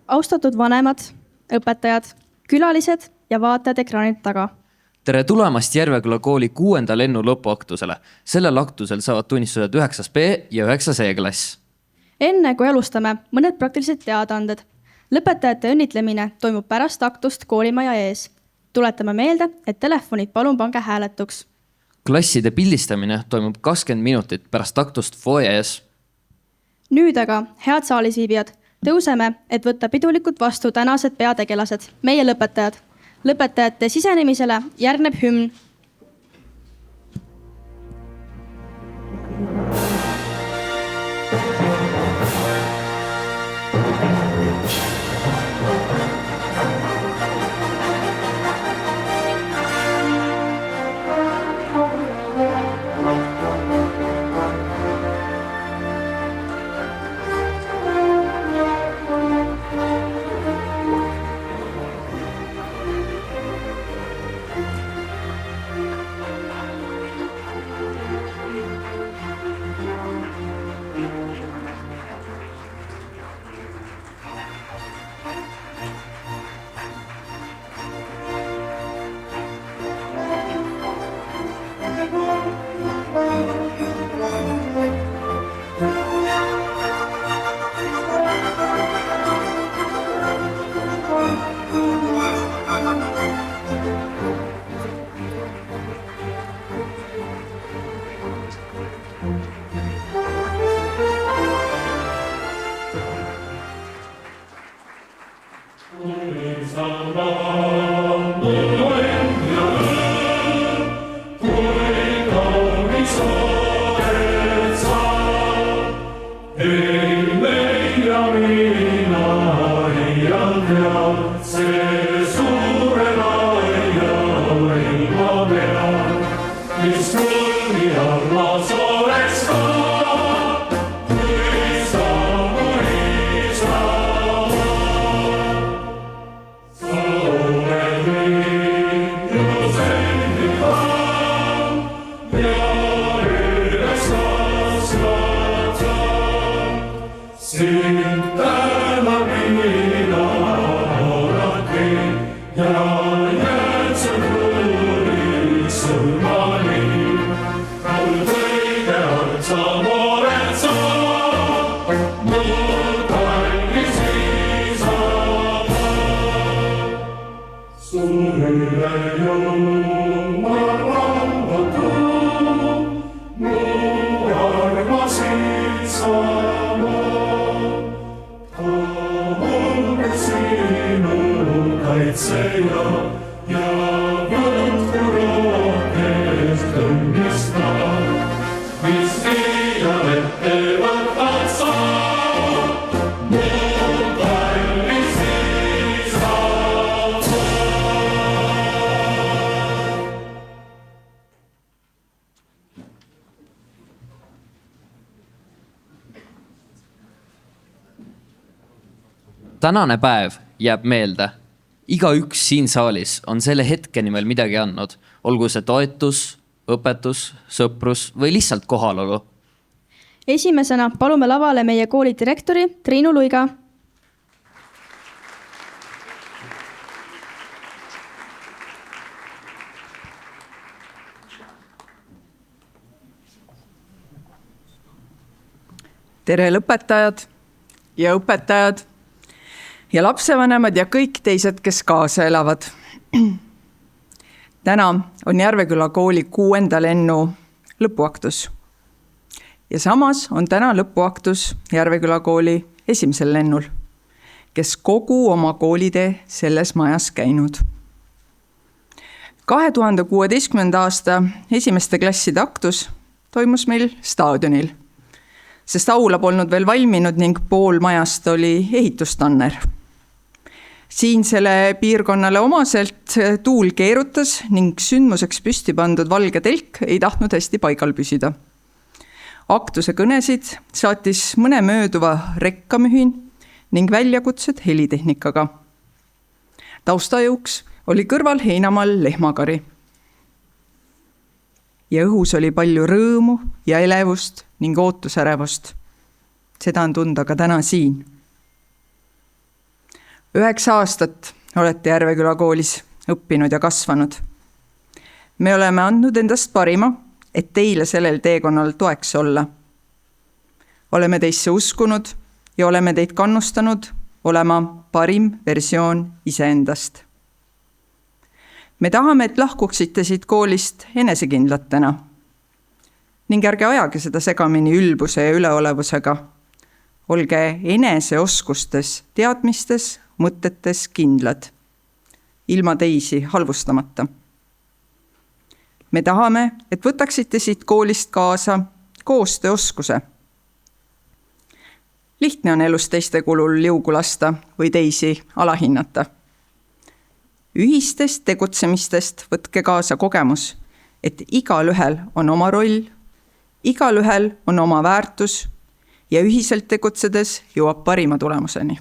Austatud vanemad, õpetajad, külalised ja vaatajad ekraanid taga. Tere tulemast Järveküla kooli 6. lennu lõpuaktusele. Sellel aktusel saavad tunnistused 9B ja 9C klass. Enne kui alustame, mõned praktilised teadaanded. Lõpetajate õnnitlemine toimub pärast aktust koolimaja ees. Tuletame meelde, et telefonid palun pange hääletuks. Klasside pildistamine toimub 20 minutit pärast aktust foyees. Nüüd aga, head saalisviibijad, tõuseme, et võtta pidulikult vastu tänased peategelased, meie lõpetajad. Lõpetajate sisenemisele järgneb hümn. Tänane päev jääb meelde. Igaüks siin saalis on selle hetke nimel midagi andnud, olgu see toetus, õpetus, sõprus või lihtsalt kohalolu. Esimesena palume lavale meie kooli direktori Triinu Luiga. Tere lõpetajad ja õpetajad ja lapsevanemad ja kõik teised, kes kaasa elavad. Täna on Järveküla kooli 6. lennu lõpuaktus. Ja samas on täna lõpuaktus Järveküla kooli 1. lennul, kes kogu oma koolitee selles majas käinud. 2016. aasta esimeste klasside aktus toimus meil staadionil, sest aula polnud veel valminud ning pool majast oli ehitustanner. Siinsele piirkonnale omaselt tuul keerutas ning sündmuseks püsti pandud valge telk ei tahtnud hästi paigal püsida. Aktuse kõnesid saatis mõne mööduva rekkamühin ning väljakutsed helitehnikaga. Taustajõuks oli kõrval heinamaal lehmakari. Ja õhus oli palju rõõmu ja elevust ning ootusärevust. Seda on tunda ka täna siin. 9 aastat olete Järveküla koolis õppinud ja kasvanud. Me oleme andnud endast parima, et teile sellel teekonnal toeks olla. Oleme teisse uskunud ja oleme teid kannustanud olema parim versioon iseendast. Me tahame, et lahkuksite siit koolist enesekindlatena ning ärge ajage seda segamini ülbuse ja üleolevusega. Olge eneseoskustes, teadmistes, mõtetes kindlad, ilma teisi halvustamata. Me tahame, et võtaksite siit koolist kaasa koostööoskuse. Lihtne on elus teiste kulul liugu lasta või teisi alahinnata. Ühistest tegutsemistest võtke kaasa kogemus, et igalühel on oma roll, igalühel on oma väärtus ja ühiselt tegutsedes jõuab parima tulemuseni.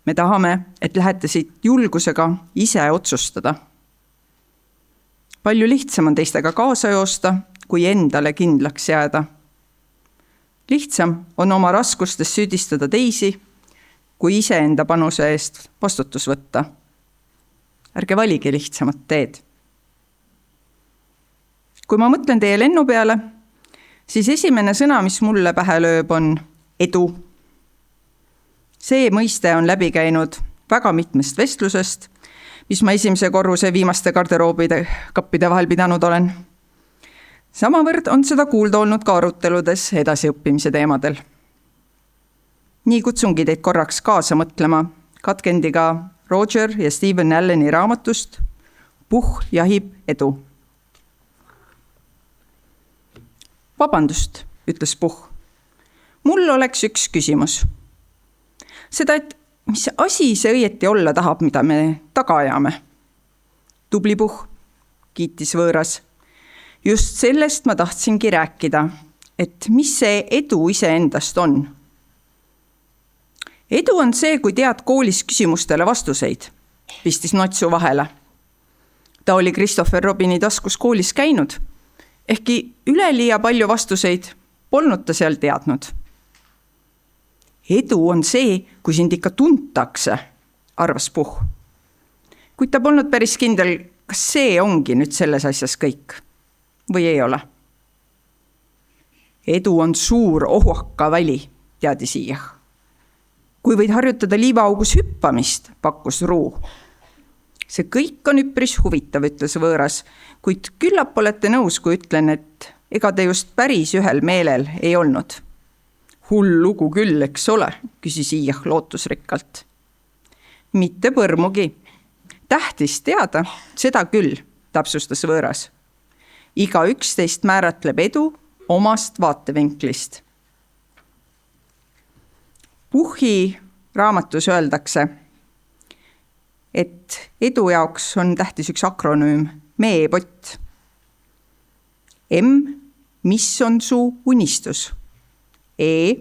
Me tahame, et lähete siit julgusega ise otsustada. Palju lihtsam on teistega kaasa joosta, kui endale kindlaks jääda. Lihtsam on oma raskustes süüdistada teisi, kui iseenda panuse eest vastutus võtta. Ärge valige lihtsamat teed. Kui ma mõtlen teie lennu peale, siis esimene sõna, mis mulle pähe lööb, on edu. See mõiste on läbi käinud väga mitmest vestlusest, mis ma esimese korruse viimaste garderoobide kappide vahel pidanud olen. Samavõrd on seda kuulda olnud ka aruteludes edasiõppimise teemadel. Nii kutsungi teid korraks kaasa mõtlema katkendiga Roger ja Stephen Alleni raamatust Puh jahib edu. Vabandust, ütles Puh. Mul oleks üks küsimus. Seda, et mis asi see õieti olla tahab, mida me taga ajame? Tubli Puh, kiitis võõras. Just sellest ma tahtsingi rääkida, et mis see edu iseendast on. Edu on see, kui tead koolis küsimustele vastuseid, pistis Notsu vahele. Ta oli Christopher Robini taskus koolis käinud, ehkki üleliia palju vastuseid polnud ta seal teadnud. Edu on see, kui sind ikka tuntakse, arvas Puh. Kuid ta polnud päris kindel, kas see ongi nüüd selles asjas kõik või ei ole. Edu on suur ohuaka väli, teadis Iiah. Kui võid harjutada liivaaugus hüppamist, pakkus Ruu. See kõik on üpris huvitav, ütles võõras, kuid küllap olete nõus, kui ütlen, et ega te just päris ühel meelel ei olnud. Hull lugu küll, eks ole, küsis Iiah lootusrikkalt. Mitte põrmugi. Tähtis teada, seda küll, täpsustas võõras. Iga üksteist määratleb edu omast vaatevinklist. Puhi raamatus öeldakse, et edu jaoks on tähtis üks akronüüm, meepott. M, mis on su unistus? E,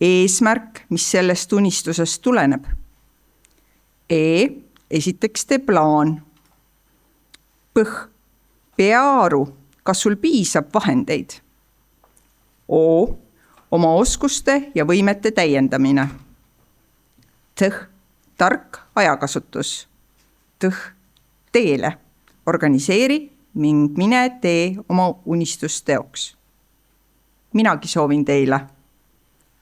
eesmärk, mis sellest unistusest tuleneb. E, esiteks tee plaan. Põh, pea aru, kas sul piisab vahendeid. O, oma oskuste ja võimete täiendamine. Tõh, tark ajakasutus. Tõh, teele, organiseeri ning mine tee oma unistusteoks. Minagi soovin teile.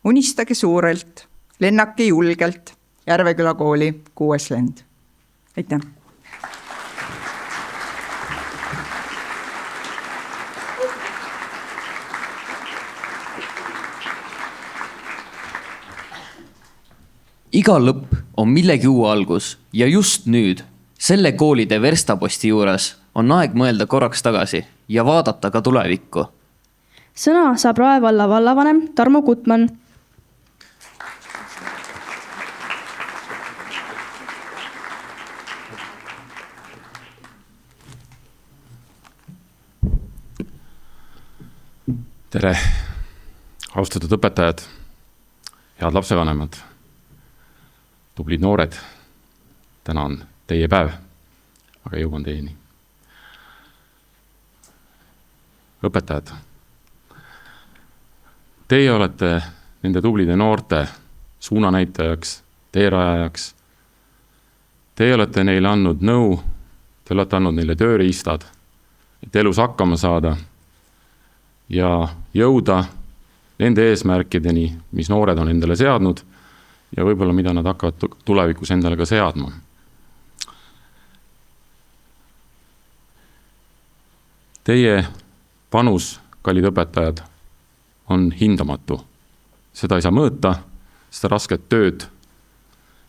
Unistage suurelt, lennake julgelt, Järveküla kooli 6. lend. Aitäh! Iga lõpp on millegi uue algus ja just nüüd, selle koolide verstaposti juures, on aeg mõelda korraks tagasi ja vaadata ka tulevikku. Sõna saab Rae valla vallavanem Tarmo Gutmann. Tere, austatud õpetajad, head lapsevanemad, tublid noored. Täna on teie päev, aga jõuan teieni. Õpetajad, teie olete nende tublide noorte suunanäitajaks, teerajajaks. Teie olete neile andnud nõu, te olete andnud neile tööriistad, et elus hakkama saada ja jõuda nende eesmärkideni, mis noored on endale seadnud ja võib-olla mida nad hakkavad tulevikus endale ka seadma. Teie panus, kallid õpetajad, on hindamatu. Seda ei saa mõõta, seda rasket tööd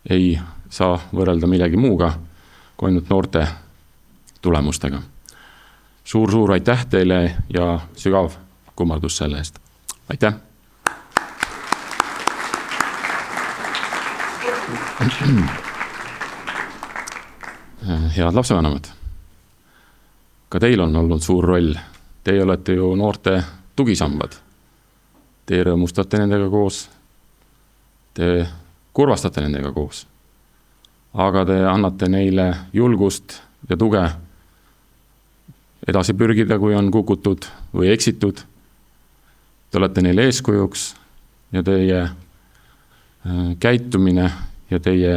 ei saa võrrelda millegi muuga, kui ainult noorte tulemustega. Suur aitäh teile ja sügav kummardus selle eest. Aitäh! Head lapsevanemad, ka teil on olnud suur roll. Teie olete ju noorte tugisambad. Te rõõmustate nendega koos, te kurvastate nendega koos, aga te annate neile julgust ja tuge edasi pürgida, kui on kukutud või eksitud. Te olete neile eeskujuks ja teie käitumine ja teie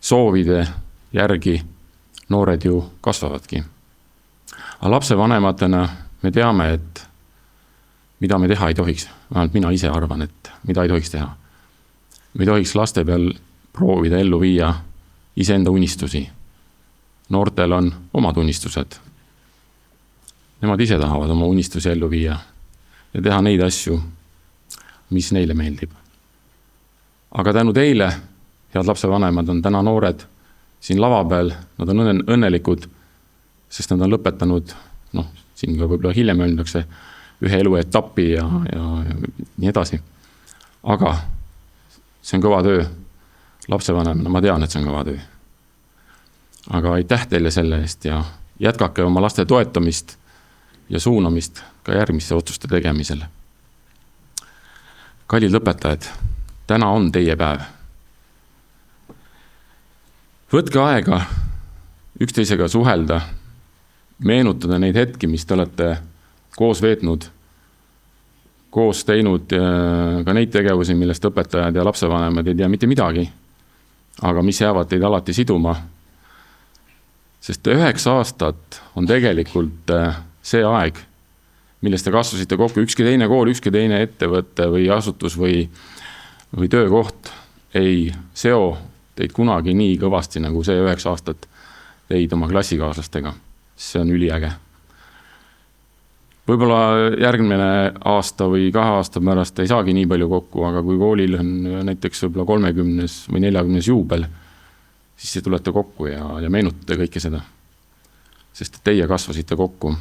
soovide järgi noored ju kasvavadki. Aga lapsevanematena me teame, et mida me teha ei tohiks. Vähemalt mina ise arvan, et mida ei tohiks teha. Me ei tohiks laste peal proovida ellu viia iseenda unistusi. Noortel on omad unistused. Nemad ise tahavad oma unistusi ellu viia ja teha neid asju, mis neile meeldib. Aga tänu teile, head lapsevanemad, on täna noored siin lava peal, nad on õnnelikud, sest nad on lõpetanud, siin ka võib-olla hiljem öeldakse, ühe eluetapi ja nii edasi. Aga see on kõva töö. Lapsevanemana ma tean, et see on kõva töö. Aga aitäh teile selle eest ja jätkake oma laste toetamist ja suunamist ka järgmiste otsuste tegemisel. Kallid õpetajad, täna on teie päev. Võtke aega üksteisega suhelda, meenutada neid hetki, mis te olete koos veetnud, koos teinud ka neid tegevusi, millest õpetajad ja lapsevanemad ei tea mitte midagi, aga mis jäävad teid alati siduma. Sest 9 aastat on tegelikult see aeg, millest te kasvasite kokku. Ükski teine kool, ükski teine ettevõtte või asutus või töökoht ei seo teid kunagi nii kõvasti, nagu see 9 aastat teid oma klassikaaslastega. See on üliäge. Võib-olla järgmine aasta või 2 aasta pärast ei saagi nii palju kokku, aga kui koolil on näiteks võib-olla 30 või 40 juubel, siis te tulete kokku ja meenutate kõike seda. Sest teie kasvasite kokku.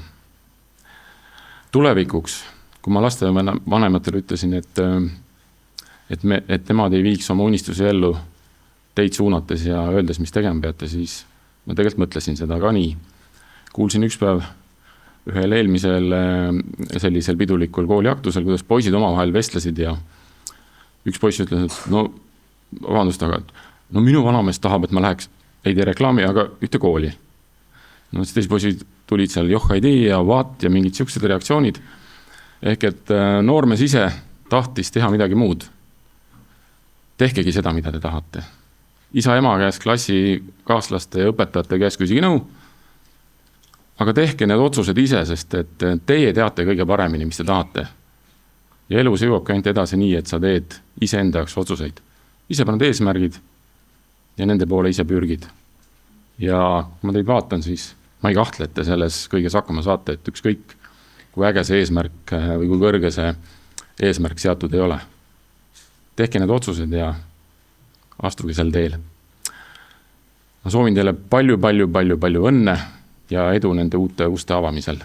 Tulevikuks, kui ma laste vanematele ütlesin, et nemad ei viiks oma unistusi ellu teid suunates ja öeldes, mis tegema peate, siis ma tegelikult mõtlesin seda ka nii. Kuulsin üks päev ühel eelmisel sellisel pidulikul kooliaktusel, kuidas poisid omavahel vestlesid ja üks poiss ütles, et vabandust, aga minu vanamees tahab, et ma läheks, ei tee reklaami, aga ühte kooli. Siis teised poisid tulid seal johhaidee ja vaat ja mingid siuksed reaktsioonid. Ehk et noormees ise tahtis teha midagi muud. Tehkegi seda, mida te tahate. Isa ema käest, klassi kaaslaste ja õpetajate käest küsigi nõu, aga tehke need otsused ise, sest et teie teate kõige paremini, mis te tahate. Ja elus jõuabki ainult edasi nii, et sa teed ise enda jaoks otsuseid. Ise paned eesmärgid ja nende poole ise pürgid. Ja kui ma teid vaatan, siis ma ei kahtle, et te selles kõiges hakkama saate, et ükskõik kui äge see eesmärk või kui kõrge see eesmärk seatud ei ole. Tehke need otsused ja astuge sel teel. Ma soovin teile palju õnne ja edu nende uute uste avamisel.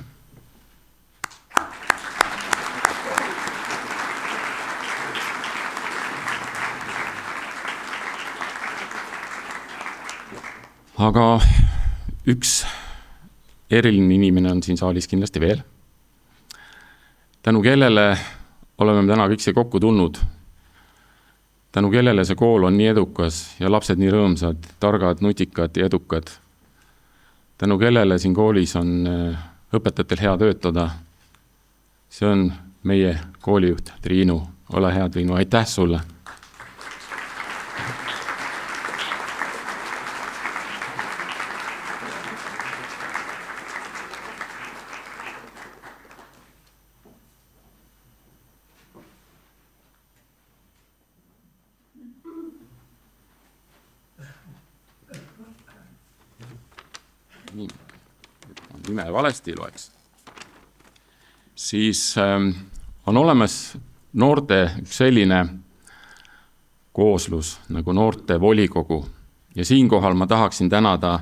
Aga üks eriline inimene on siin saalis kindlasti veel. Tänu kellele oleme täna kõik see kokku tulnud. Tänu kellele see kool on nii edukas ja lapsed nii rõõmsad, targad, nutikad ja edukad. Tänu kellele siin koolis on õpetajatel hea töötada. See on meie koolijuht Triinu. Ole hea, Triinu, aitäh sulle! nime valesti ei loeks, siis on olemas noorte üks selline kooslus nagu noorte volikogu. Ja siinkohal ma tahaksin tänada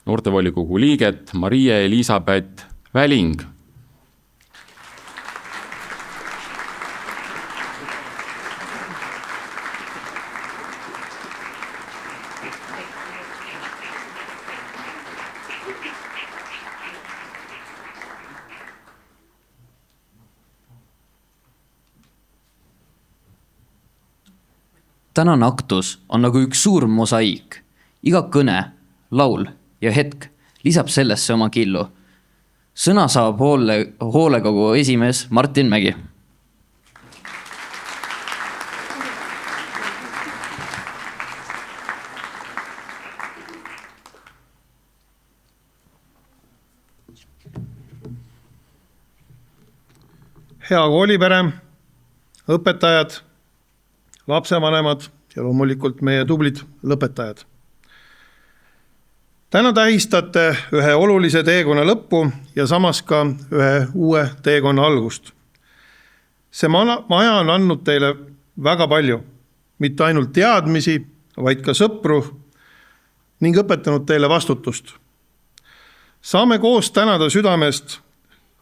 noortevolikogu liiget Marie Elisabeth Väling. Tänane aktus on nagu üks suur mosaiik. Iga kõne, laul ja hetk lisab sellesse oma killu. Sõna saab hoolekogu esimees Martin Mägi. Hea koolipere, õpetajad, lapsevanemad ja loomulikult meie tublid lõpetajad. Täna tähistate ühe olulise teekonna lõppu ja samas ka ühe uue teekonna algust. See maja on andnud teile väga palju, mitte ainult teadmisi, vaid ka sõpru ning õpetanud teile vastutust. Saame koos tänada südamest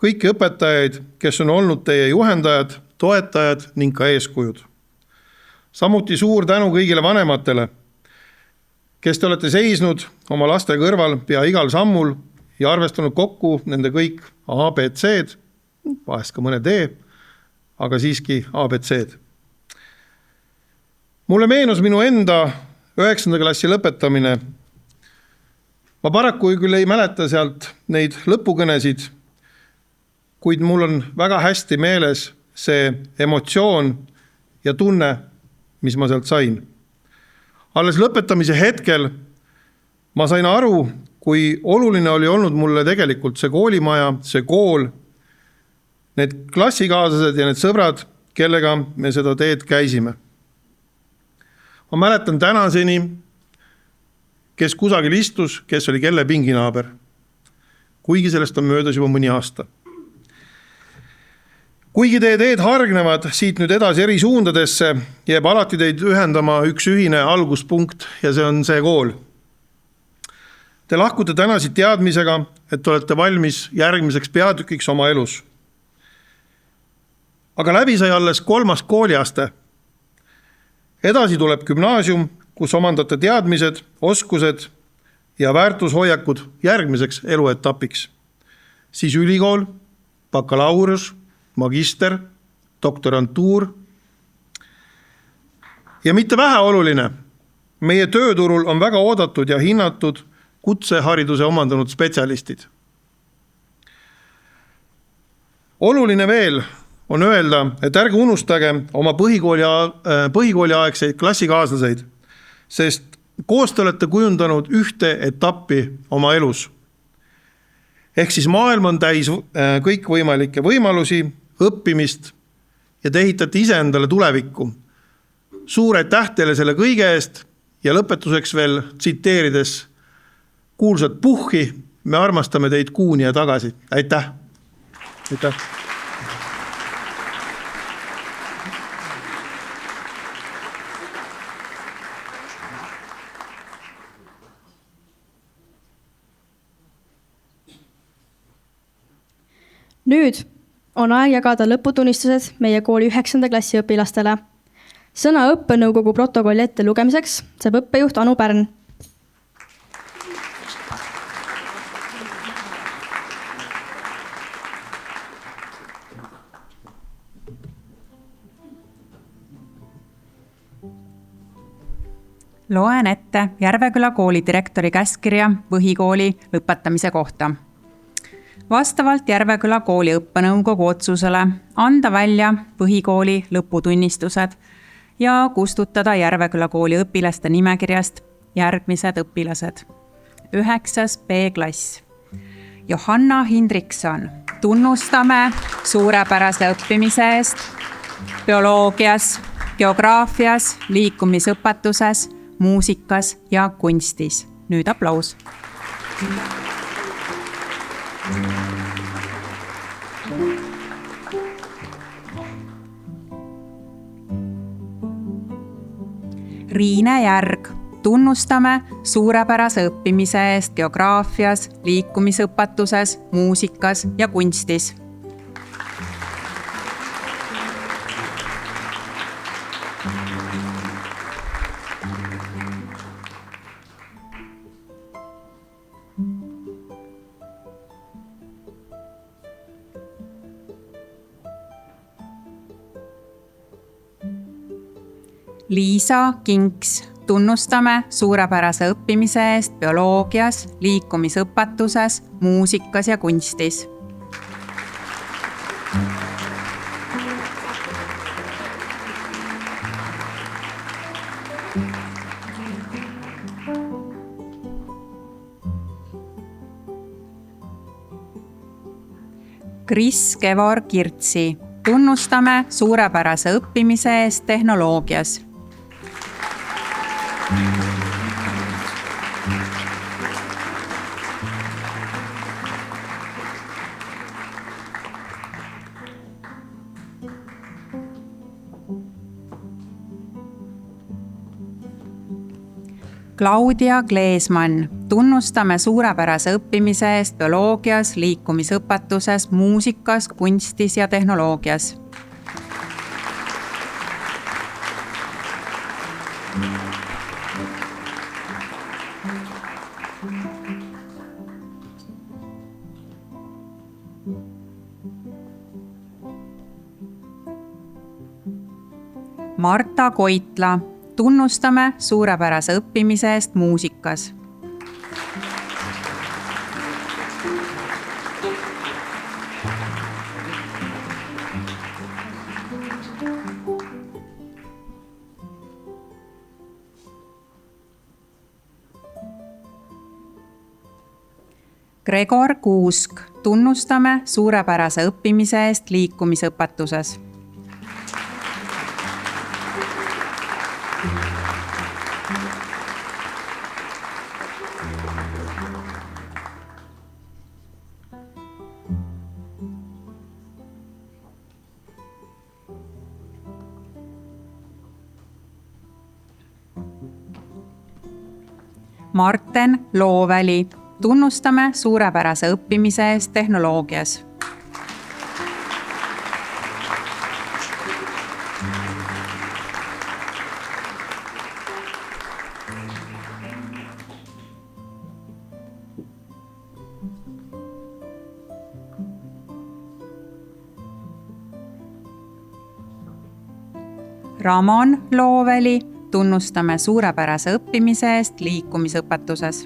kõiki õpetajaid, kes on olnud teie juhendajad, toetajad ning ka eeskujud. Samuti suur tänu kõigile vanematele, kes te olete seisnud oma laste kõrval pea igal sammul ja arvestanud kokku nende kõik ABC-d, vahest ka mõne D, aga siiski ABC-d. Mulle meenus minu enda 9. klassi lõpetamine. Ma paraku küll ei mäleta sealt neid lõpukõnesid, kuid mul on väga hästi meeles see emotsioon ja tunne, mis ma sealt sain. Alles lõpetamise hetkel ma sain aru, kui oluline oli olnud mulle tegelikult see koolimaja, see kool, need klassikaaslased ja need sõbrad, kellega me seda teed käisime. Ma mäletan tänaseni, kes kusagil istus, kes oli kelle pinginaaber, kuigi sellest on möödas juba mõni aasta. Kuigi teie teed hargnevad siit nüüd edasi eri suundadesse, jääb alati teid ühendama üks ühine alguspunkt ja see on see kool. Te lahkute täna siit teadmisega, et olete valmis järgmiseks peatükiks oma elus. Aga läbi sai alles 3. kooliaste. Edasi tuleb gümnaasium, kus omandate teadmised, oskused ja väärtushoiakud järgmiseks eluetapiks. Siis ülikool, bakalaureus, magister, doktorantuur. Ja mitte vähe oluline, meie tööturul on väga oodatud ja hinnatud kutsehariduse omandanud spetsialistid. Oluline veel on öelda, et ärge unustage oma põhikooliaegseid klassikaaslaseid, sest koos te olete kujundanud ühte etappi oma elus. Ehk siis maailm on täis kõikvõimalikke võimalusi, õppimist ja te ehitate ise endale tulevikku. Suur aitäh teile selle kõige eest ja lõpetuseks veel tsiteerides kuulsat Puhhi, me armastame teid kuuni ja tagasi. Aitäh! Aitäh! Nüüd on aeg jagada lõputunnistused meie kooli 9. klassi õpilastele. Sõna õppenõukogu protokolli ette lugemiseks saab õppejuht Anu Pärn. Loen ette Järveküla kooli direktori käskkirja põhikooli lõpetamise kohta. Vastavalt Järveküla kooli õppenõukogu otsusele anda välja põhikooli lõputunnistused ja kustutada Järveküla kooli õpilaste nimekirjast järgmised õpilased. 9. B-klass. Johanna Hindrikson. Tunnustame suurepärase õppimise eest bioloogias, geograafias, liikumisõpetuses, muusikas ja kunstis. Nüüd aplaus. Riine Järg. Tunnustame suurepärase õppimise eest geograafias, liikumisõpetuses, muusikas ja kunstis. Liisa Kinks. Tunnustame suurepärase õppimise eest bioloogias, liikumisõpetuses, muusikas ja kunstis. Kris Kevor Kirtsi. Tunnustame suurepärase õppimise eest tehnoloogias. Claudia Kleesmann. Tunnustame suurepärase õppimise eest bioloogias, liikumisõpetuses, muusikas, kunstis ja tehnoloogias. Marta Koitla. Tunnustame suurepärase õppimise eest muusikas. Gregor Kuusk. Tunnustame suurepärase õppimise eest liikumisõpetuses. Marten Looväli. Tunnustame suurepärase õppimise eest tehnoloogias. Ramon Looväli. Tunnustame suurepärase õppimise eest liikumisõpetuses.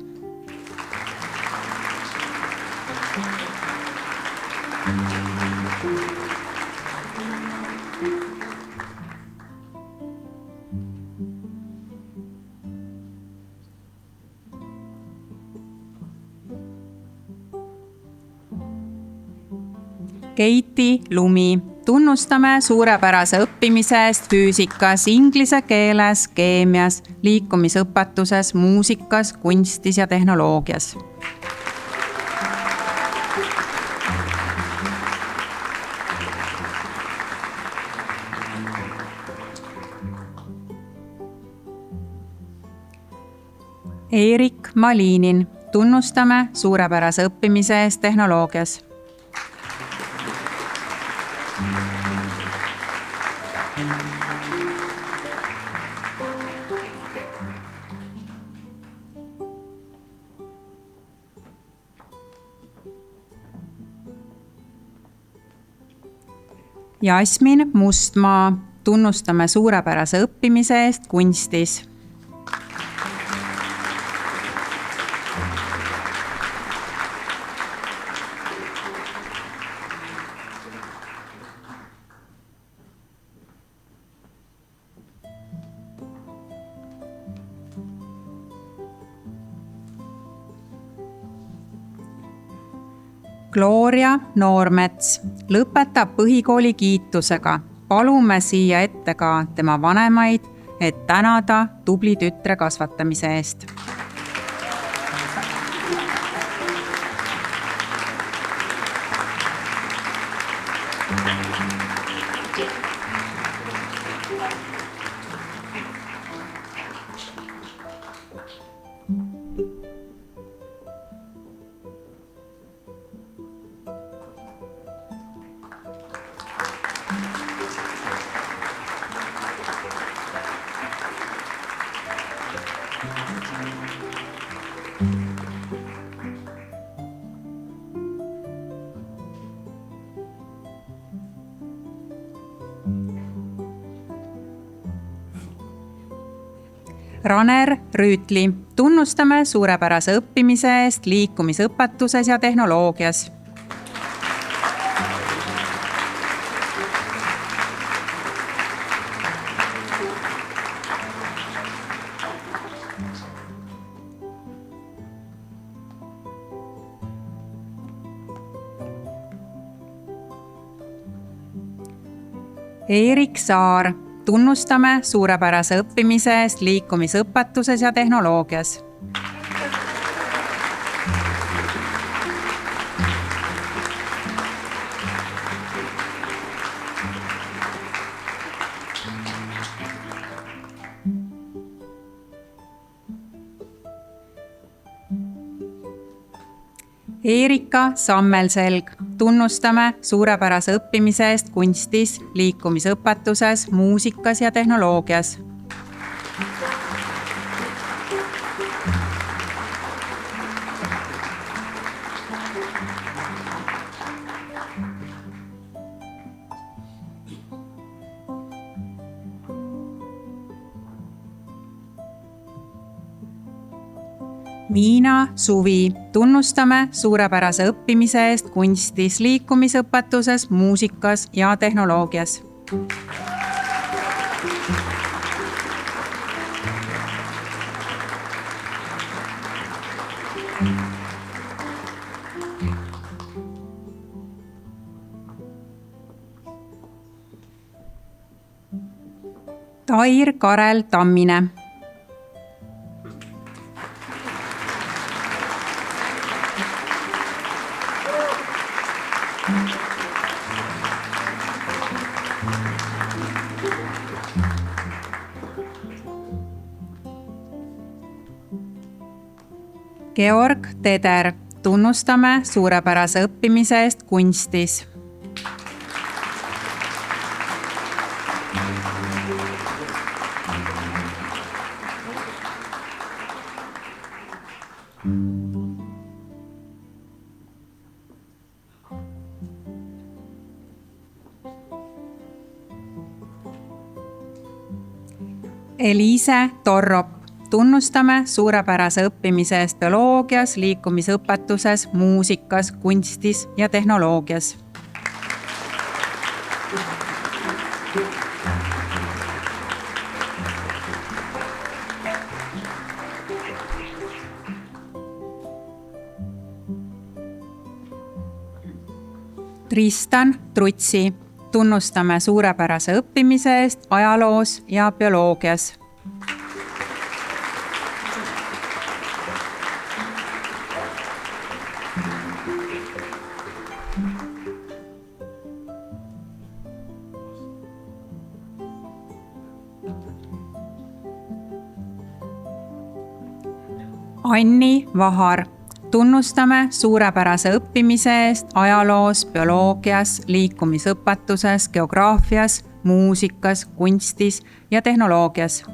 Keiti Lumi. Tunnustame suurepärase õppimise eest füüsikas, inglise keeles, keemias, liikumisõpetuses, muusikas, kunstis ja tehnoloogias. Eerik Malinin. Tunnustame suurepärase õppimise eest tehnoloogias. Jasmin Mustmaa. Tunnustame suurepärase õppimise eest kunstis. Gloria Noormets lõpetab põhikooli kiitusega. Palume siia ette ka tema vanemaid, et tänada tubli tütre kasvatamise eest. Raner Rüütli, tunnustame suurepärase õppimise eest liikumisõpetuses ja tehnoloogias. Eerik Saar, tunnustame suurepärase õppimise eest liikumisõpetuses ja tehnoloogias. Eerika Sammelselg, tunnustame suurepärase õppimise eest kunstis, liikumisõpetuses, muusikas ja tehnoloogias. Miina Suvi, tunnustame suurepärase õppimise eest kunstis, liikumisõpetuses, muusikas ja tehnoloogias. Tair Karel Tammine. Georg Teder, tunnustame suurepärase õppimise eest kunstis. Eliise Torrop, tunnustame suurepärase õppimise eest bioloogias, liikumisõpetuses, muusikas, kunstis ja tehnoloogias. Tristan Trutsi, tunnustame suurepärase õppimise eest ajaloos ja bioloogias. Anni Vahar, tunnustame suurepärase õppimise eest ajaloos, bioloogias, liikumisõpetuses, geograafias, muusikas, kunstis ja tehnoloogias.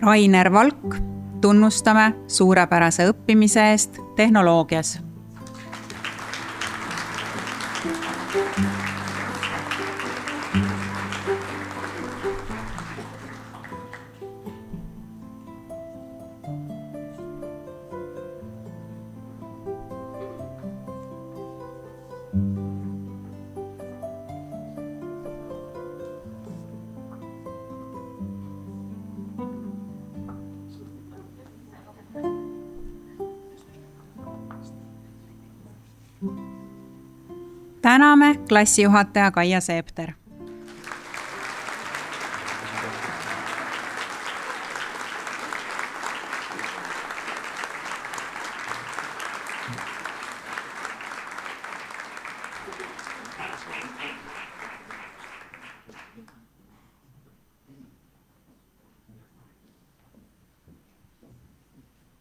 Rainer Valk, tunnustame suurepärase õppimise eest tehnoloogias. Täname klassijuhataja Kaia Seepter.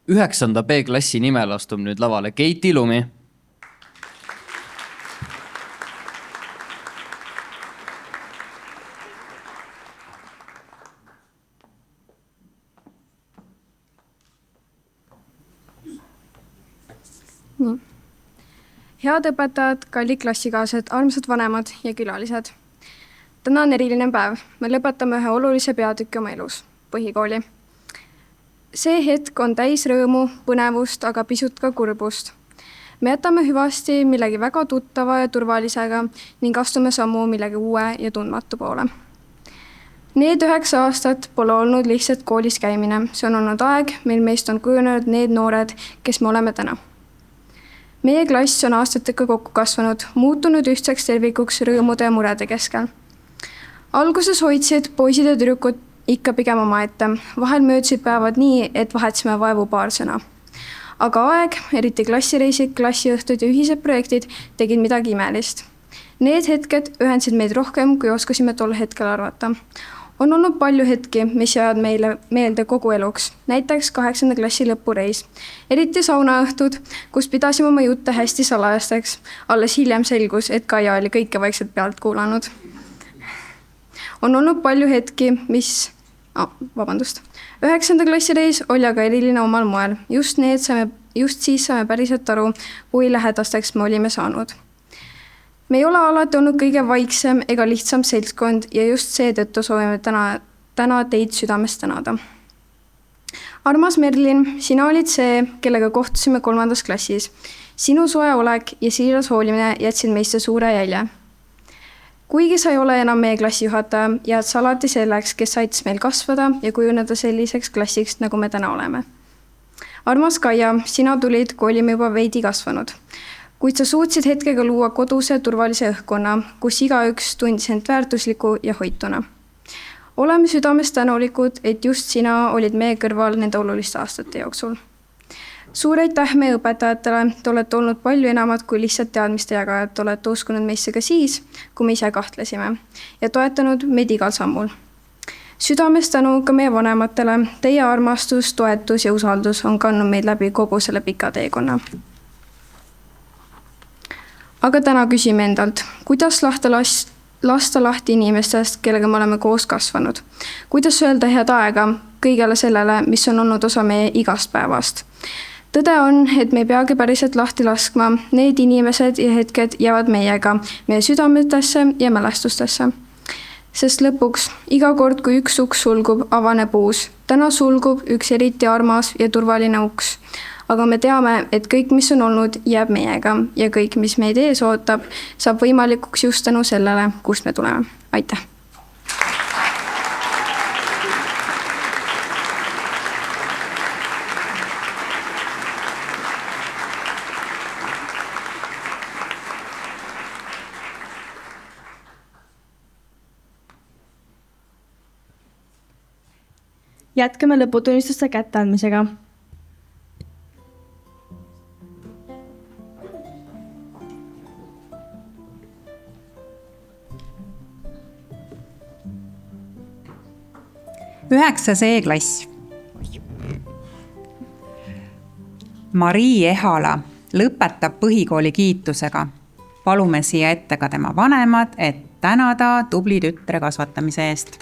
9. B-klassi nimel astub nüüd lavale Keit Ilumi. Nii. Head õpetajad, kallid klassikaaslased, armsad vanemad ja külalised. Täna on eriline päev. Me lõpetame ühe olulise peatüki oma elus, põhikooli. See hetk on täis rõõmu, põnevust, aga pisut ka kurbust. Me jätame hüvasti millegi väga tuttava ja turvalisega ning astume sammu millegi uue ja tundmatu poole. Need 9 aastat pole olnud lihtsalt koolis käimine. See on olnud aeg, mil meist on kujunenud need noored, kes me oleme täna. Meie klass on aastatega kokku kasvanud, muutunud ühtseks tervikuks rõõmude ja murede keskel. Alguses hoidsid poisid ja tüdrukud ikka pigem omaette. Vahel möödsid päevad nii, et vahetasime vaevu paar sõna. Aga aeg, eriti klassireisid, klassiõhtud ja ühised projektid tegid midagi imelist. Need hetked ühendasid meid rohkem, kui oskasime tol hetkel arvata. On olnud palju hetki, mis jäävad meile meelde kogu eluks. Näiteks 8. klassi lõpureis. Eriti saunaõhtud, kus pidasime oma jutte hästi salajasteks. Alles hiljem selgus, et Kaia oli kõike vaikselt pealt kuulanud. On olnud palju hetki, mis... 9. klassi reis oli aga eriline omal moel. Just siis saime päriselt aru, kui lähedasteks me olime saanud. Me ei ole alati olnud kõige vaiksem ega lihtsam seltskond ja just seetõttu soovime täna teid südamest tänada. Armas Merlin, sina olid see, kellega kohtusime 3. klassis. Sinu soe olek ja siiras hoolimine jätsid meisse suure jälje. Kuigi sa ei ole enam meie klassijuhataja, jääd sa alati selleks, kes aitas meil kasvada ja kujuneda selliseks klassiks, nagu me täna oleme. Armas Kaia, sina tulid, kui olime juba veidi kasvanud. Kuid sa suutsid hetkega luua koduse turvalise õhkkonna, kus igaüks tundis end väärtusliku ja hoituna. Oleme südamest tänulikud, et just sina olid meie kõrval nende oluliste aastate jooksul. Suur aitäh meie õpetajatele, te olete olnud palju enamat kui lihtsalt teadmiste jagajad, te olete uskunud meisse ka siis, kui me ise kahtlesime ja toetanud meid igal sammul. Südamest tänu ka meie vanematele, teie armastus, toetus ja usaldus on kandnud meid läbi kogu selle pika teekonna. Aga täna küsime endalt, kuidas lasta lahti inimestest, kellega me oleme koos kasvanud? Kuidas öelda head aega kõigele sellele, mis on olnud osa meie igast päevast? Tõde on, et me ei peagi päriselt lahti laskma, need inimesed ja hetked jäävad meiega, meie südametesse ja mälestustesse. Sest lõpuks, iga kord, kui üks uks sulgub, avaneb uus. Täna sulgub üks eriti armas ja turvaline uks. Aga me teame, et kõik, mis on olnud, jääb meiega ja kõik, mis meid ees ootab, saab võimalikuks just tänu sellele, kust me tuleme. Aitäh! Jätkame lõputunnistuste kätteandmisega. Üheksas E-klass. Marii Ehala lõpetab põhikooli kiitusega. Palume siia ette ka tema vanemad, et tänada tubli tütre kasvatamise eest.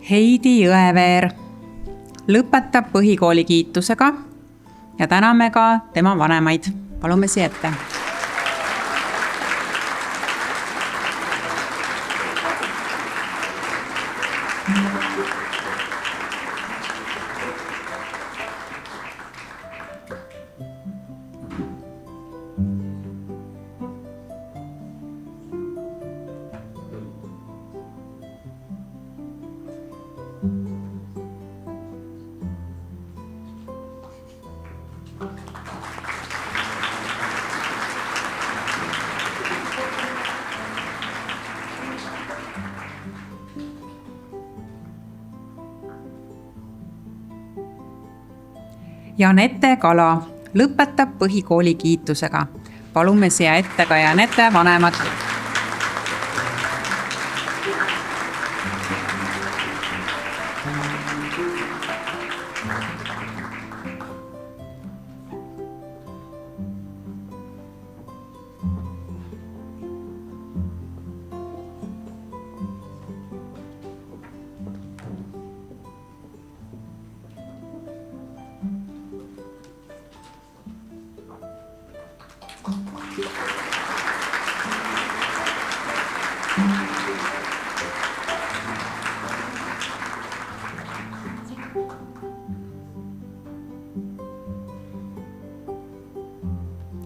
Heidi Jõeveer lõpetab põhikooli kiitusega ja täname ka tema vanemaid. Palume siia ette. Janette Kala lõpetab põhikooli kiitusega. Palume siia ette ka Janette vanemad.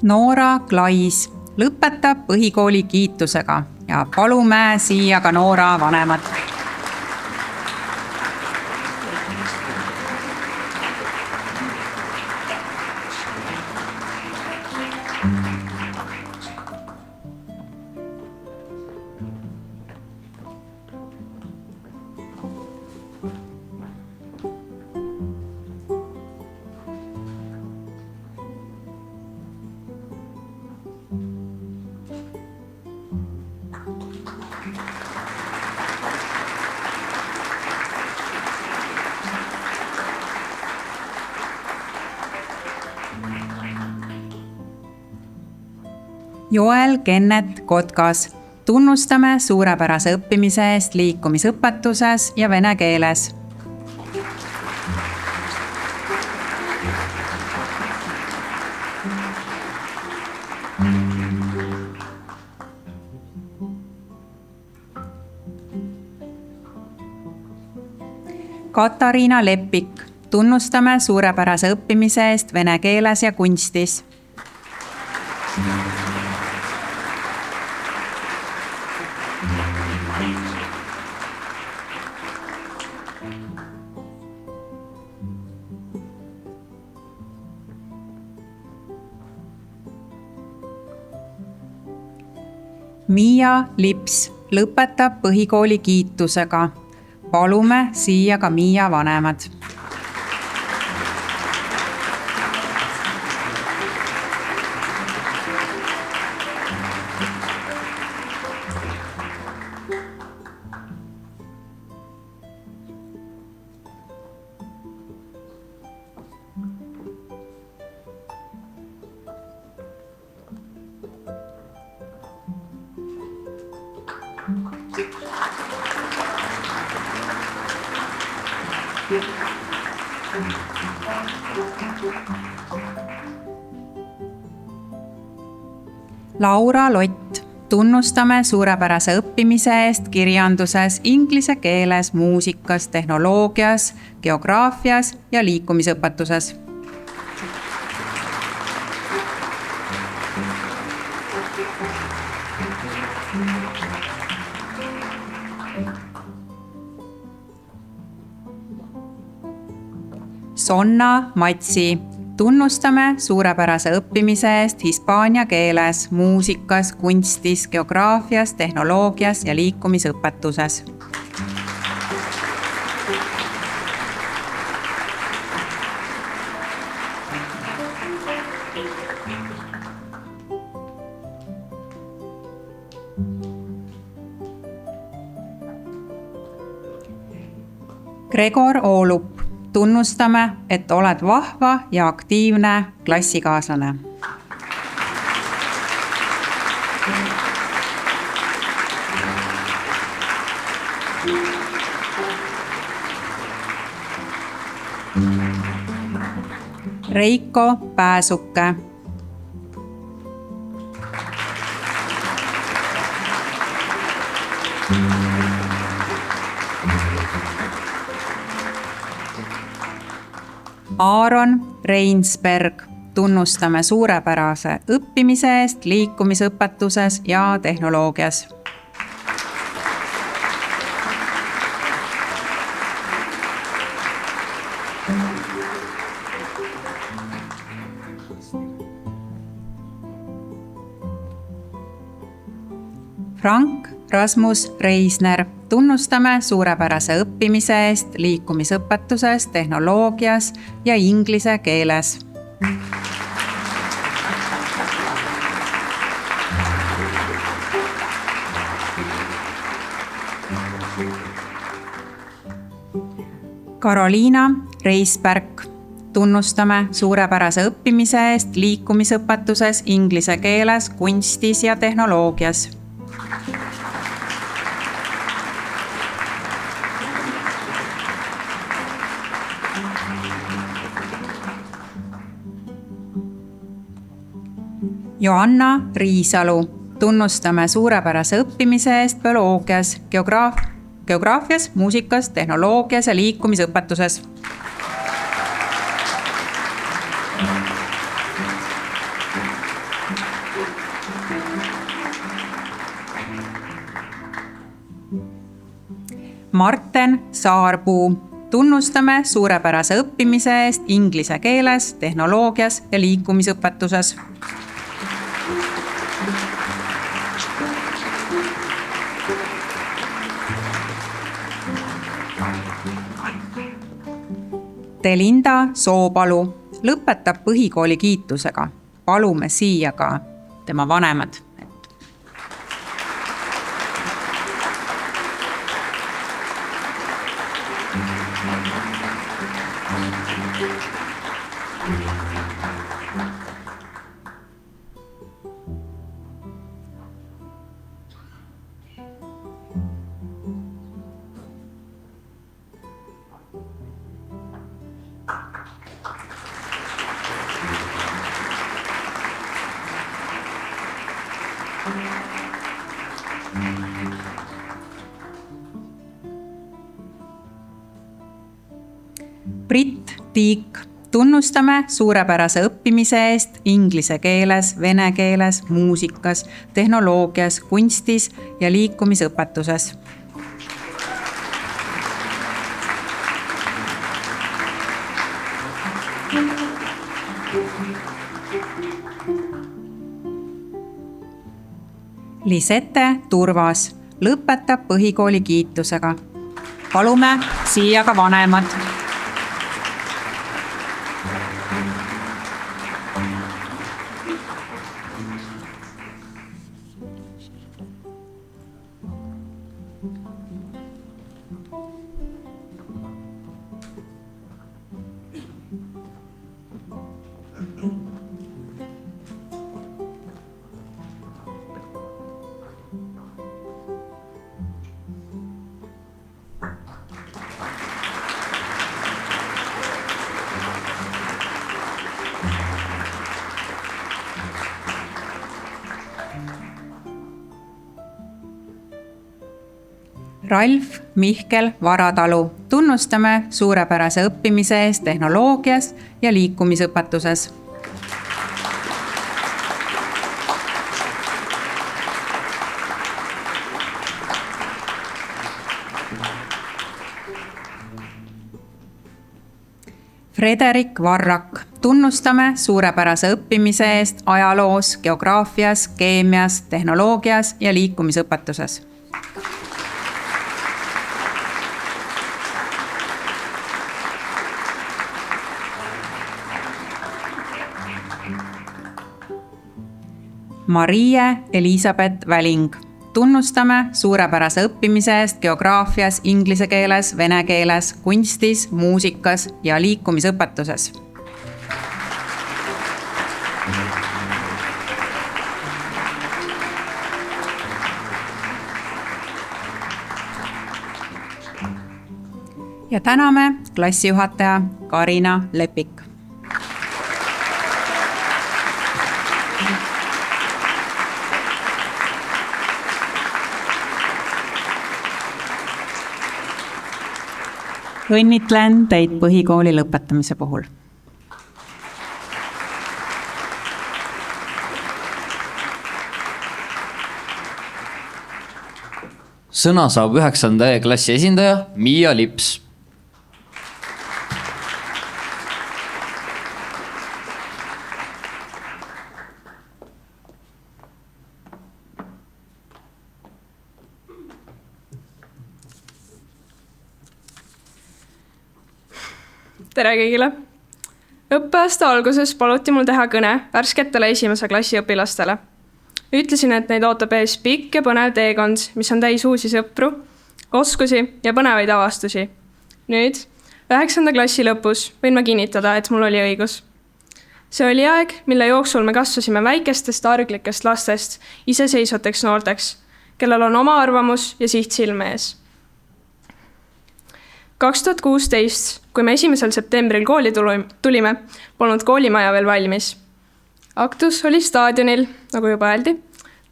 Noora Klais lõpetab põhikooli kiitusega ja palume siia ka Noora vanemad. Joel Kennet Kotkas. Tunnustame suurepärase õppimise eest liikumisõpetuses ja vene keeles. Katariina Leppik. Tunnustame suurepärase õppimise eest vene keeles ja kunstis. Miia Lips lõpetab põhikooli kiitusega. Palume siia ka Miia vanemad. Laura Lott. Tunnustame suurepärase õppimise eest kirjanduses, inglise keeles, muusikas, tehnoloogias, geograafias ja liikumisõpetuses. Sonna Matsi. Tunnustame suurepärase õppimise eest hispaania keeles, muusikas, kunstis, geograafias, tehnoloogias ja liikumisõpetuses. Gregor Oolup. Tunnustame, et oled vahva ja aktiivne klassikaaslane. Reiko Pääsuke. Aaron Reinsberg. Tunnustame suurepärase õppimise eest liikumisõpetuses ja tehnoloogias. Frank Rasmus Reisner, tunnustame suurepärase õppimise eest liikumisõpetuses, tehnoloogias ja inglise keeles. Karoliina Reisberg, tunnustame suurepärase õppimise eest liikumisõpetuses, inglise keeles, kunstis ja tehnoloogias. Joanna Riisalu, tunnustame suurepärase õppimise eest bioloogias, geograafias, muusikas, tehnoloogias ja liikumisõpetuses. Marten Saarpuu, tunnustame suurepärase õppimise eest inglise keeles, tehnoloogias ja liikumisõpetuses. Telinda Soopalu lõpetab põhikooli kiitusega. Palume siia ka tema vanemad. Brit Tiik, tunnustame suurepärase õppimise eest inglise keeles, vene keeles, muusikas, tehnoloogias, kunstis ja liikumisõpetuses. Lisette Turvas lõpetab põhikooli kiitusega. Palume siia ka vanemad. Ralf Mihkel Varatalu, tunnustame suurepärase õppimise eest tehnoloogias ja liikumisõpetuses. Frederik Varrak, tunnustame suurepärase õppimise eest ajaloos, geograafias, keemias, tehnoloogias ja liikumisõpetuses. Marie Elisabeth Väling, tunnustame suurepärase õppimise eest geograafias, inglise keeles, vene keeles, kunstis, muusikas ja liikumisõpetuses. Ja täname klassijuhataja Karina Lepik. Õnnitlen teid põhikooli lõpetamise puhul. Sõna saab 9. klassi esindaja Miia Lips. Tere kõigile! Õppeaasta alguses paluti mul teha kõne värsketele esimese klassi õpilastele. Ütlesin, et neid ootab ees pikk ja põnev teekond, mis on täis uusi sõpru, oskusi ja põnevaid avastusi. Nüüd, 9. klassi lõpus võin ma kinnitada, et mul oli õigus. See oli aeg, mille jooksul me kasvasime väikestest arglikest lastest iseseisvateks noorteks, kellel on oma arvamus ja siht silme ees. 2016, kui me 1. septembril kooli tulime, polnud koolimaja veel valmis. Aktus oli staadionil, nagu juba öeldi.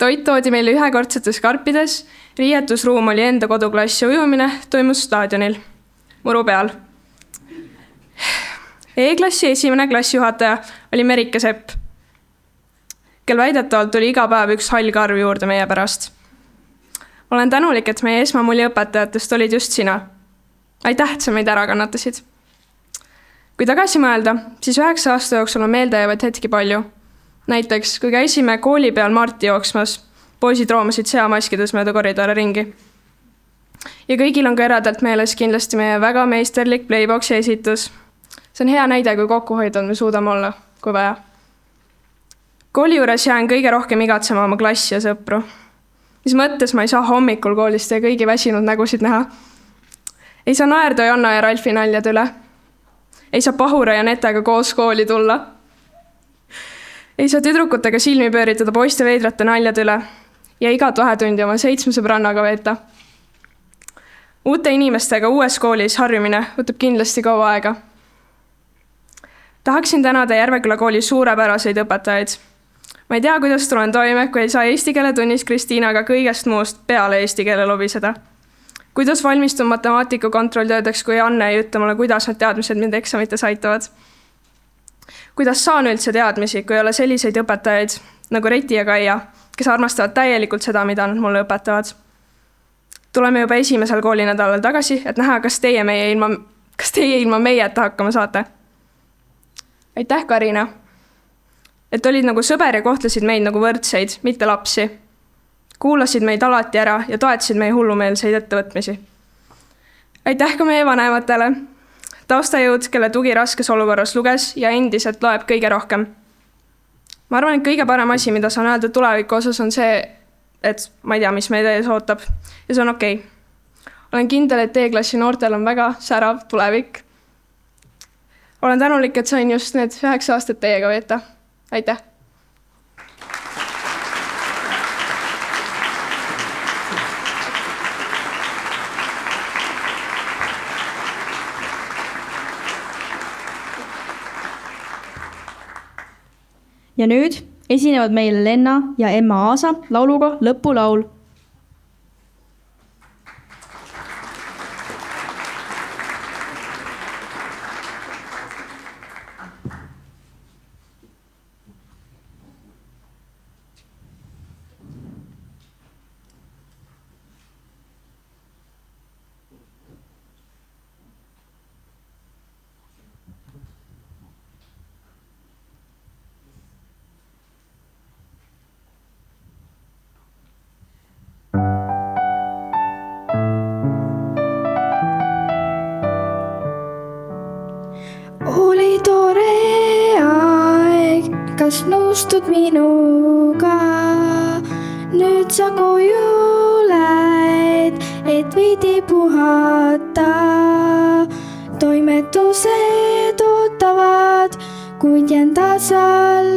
Toit toodi meile ühekordsetes karpides, riietusruum oli enda koduklassi ujumine, toimus staadionil, muru peal. E-klassi esimene klassijuhataja oli Merike Sepp, kel väidetavalt tuli iga päev üks hall karv juurde meie pärast. Olen tänulik, et meie esmamulli õpetajatest olid just sina. Aitäh, et sa meid ära kannatasid. Kui tagasi mõelda, siis 9 aasta jooksul on meeldejäävaid hetki palju. Näiteks, kui käisime kooli peal Marti jooksmas, poisid roomasid seamaskides mööda koridore ringi. Ja kõigil on ka eradalt meeles kindlasti meie väga meisterlik Playboxi esitus. See on hea näide, kui kokkuhoidvad me suudame olla, kui vaja. Kooli juures jään kõige rohkem igatsema oma klassi ja sõpru. Mis mõttes ma ei saa hommikul koolist ja kõigi väsinud nägusid näha. Ei saa naerda Jonna ja Ralfi naljad üle. Ei saa Pahura ja Netega koos kooli tulla. Ei saa tüdrukutega silmi pööritada poiste veidrate naljad üle ja igat vahetundi oma 7 sõbrannaga veeta. Uute inimestega uues koolis harjumine võtab kindlasti kaua aega. Tahaksin tänada Järveküla kooli suurepäraseid õpetajaid. Ma ei tea, kuidas tulen toime, kui ei saa eesti keele tunnis Kristiinaga kõigest muust peale eesti keele lobiseda. Kuidas valmistun matemaatiku kontrolltöödeks, kui Anne ei ütle mulle, kuidas need teadmised mind eksamites aitavad. Kuidas saan üldse teadmisi, kui ei ole selliseid õpetajaid nagu Reti ja Kaia, kes armastavad täielikult seda, mida nad mulle õpetavad. Tuleme juba esimesel koolinädalal tagasi, et näha, kas teie ilma meieta hakkama saate. Aitäh, Karina, et olid nagu sõber ja kohtlesid meid nagu võrdseid, mitte lapsi. Kuulasid meid alati ära ja toetasid meie hullumeelseid ettevõtmisi. Aitäh ka meie vanematele, taustajõud, kelle tugi raskes olukorras luges ja endiselt loeb kõige rohkem. Ma arvan, et kõige parem asi, mida saan öelda tuleviku osas, on see, et ma ei tea, mis meid ees ootab ja see on okei. Olen kindel, et E-klassi noortel on väga särav tulevik. Olen tänulik, et sain just need 9 aastat teiega veeta. Aitäh! Ja nüüd esinevad meil Lenna ja Emma Aasa lauluga Lõpulaul. Oli tore aeg, kas nõustud minuga? Nüüd sa koju lähed, et veidi puhata. Toimetused ootavad, kuid jään tasa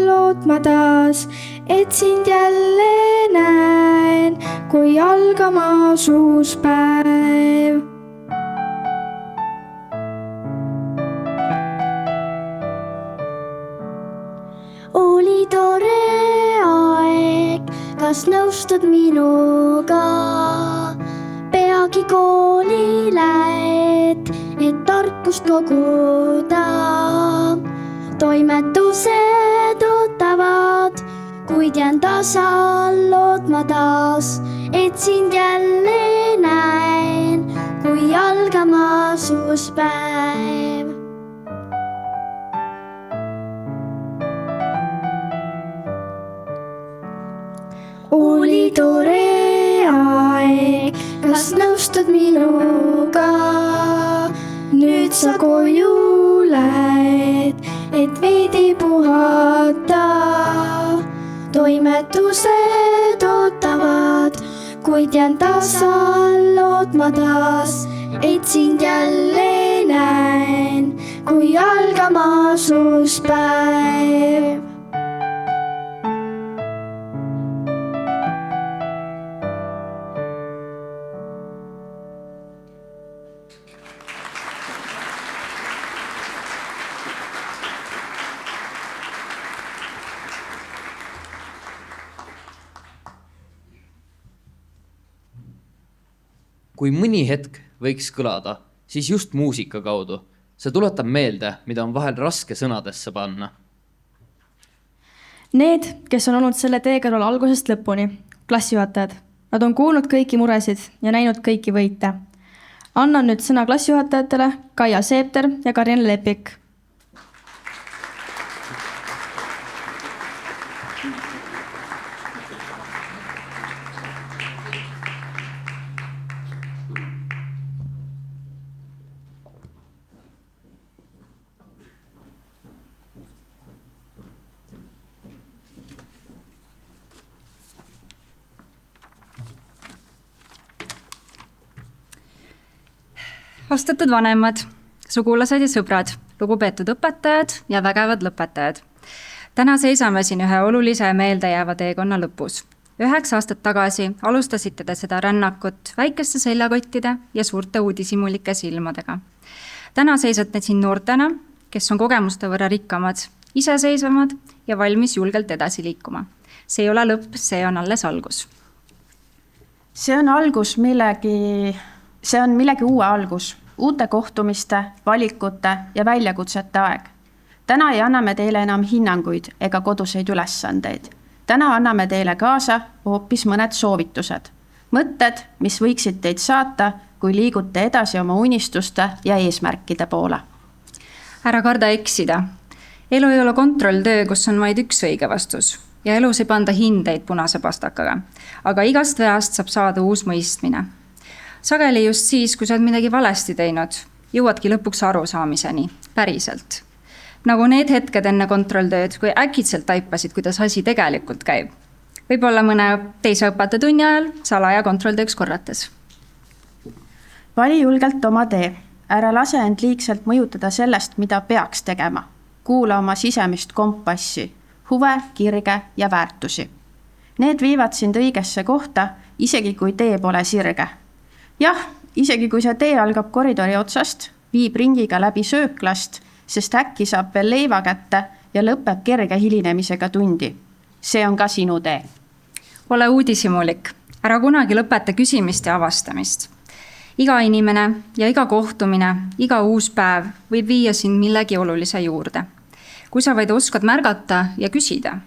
lootma taas, et sind jälle näen, kui algama uus päev. Oli tore aeg, kas nõustud minuga? Peagi kooli lähed, et tarkust koguda. Toimetused ootavad, kuid jään tasa lootma taas, et sind jälle näen, kui algamas uus päev. Oli tore aeg, kas nõustud minuga? Nüüd sa koju tuled, et veidi puhata. Toimetused ootavad, kuid jään tasal lootma taas, et sind jälle näen, kui algamas uus päev. Kui mõni hetk võiks kõlada, siis just muusika kaudu. See tuletab meelde, mida on vahel raske sõnadesse panna. Need, kes on olnud selle tee kõrval algusest lõpuni, klassijuhatajad. Nad on kuulnud kõiki muresid ja näinud kõiki võite. Annan nüüd sõna klassijuhatajatele Kaia Seepter ja Karjen Lepik. Austatud vanemad, sugulased ja sõbrad, lugupeetud õpetajad ja vägevad lõpetajad. Täna seisame siin ühe olulise ja meeldejääva teekonna lõpus. 9 aastat tagasi alustasite te seda rännakut väikeste seljakottide ja suurte uudishimulike silmadega. Täna seisate siin noortena, kes on kogemuste võrra rikkamad, iseseisvamad ja valmis julgelt edasi liikuma. See ei ole lõpp, see on alles algus. See on millegi uue algus, uute kohtumiste, valikute ja väljakutsete aeg. Täna ei anna me teile enam hinnanguid ega koduseid ülesandeid. Täna anname teile kaasa hoopis mõned soovitused. Mõtted, mis võiksid teid saata, kui liigute edasi oma unistuste ja eesmärkide poole. Ära karda eksida. Elu ei ole kontrolltöö, kus on vaid üks õige vastus. Ja elus ei panda hindeid punase pastakaga. Aga igast veast saab saada uus mõistmine. Sageli just siis, kui sa oled midagi valesti teinud, jõuadki lõpuks arusaamiseni, päriselt. Nagu need hetked enne kontrolltööd, kui äkitselt taipasid, kuidas asi tegelikult käib. Võib-olla mõne teise õpetatunni ajal salaja kontrolltööks korrates. Vali julgelt oma tee. Ära lase end liigselt mõjutada sellest, mida peaks tegema. Kuula oma sisemist kompassi, huve, kirge ja väärtusi. Need viivad sind õigesse kohta, isegi kui tee pole sirge. Jah, isegi kui see tee algab koridori otsast, viib ringiga läbi sööklast, sest äkki saab veel leiva kätte ja lõpeb kerge hilinemisega tundi. See on ka sinu tee. Ole uudishimulik. Ära kunagi lõpeta küsimist ja avastamist. Iga inimene ja iga kohtumine, iga uus päev võib viia sind millegi olulise juurde. Kui sa vaid oskad märgata ja küsida.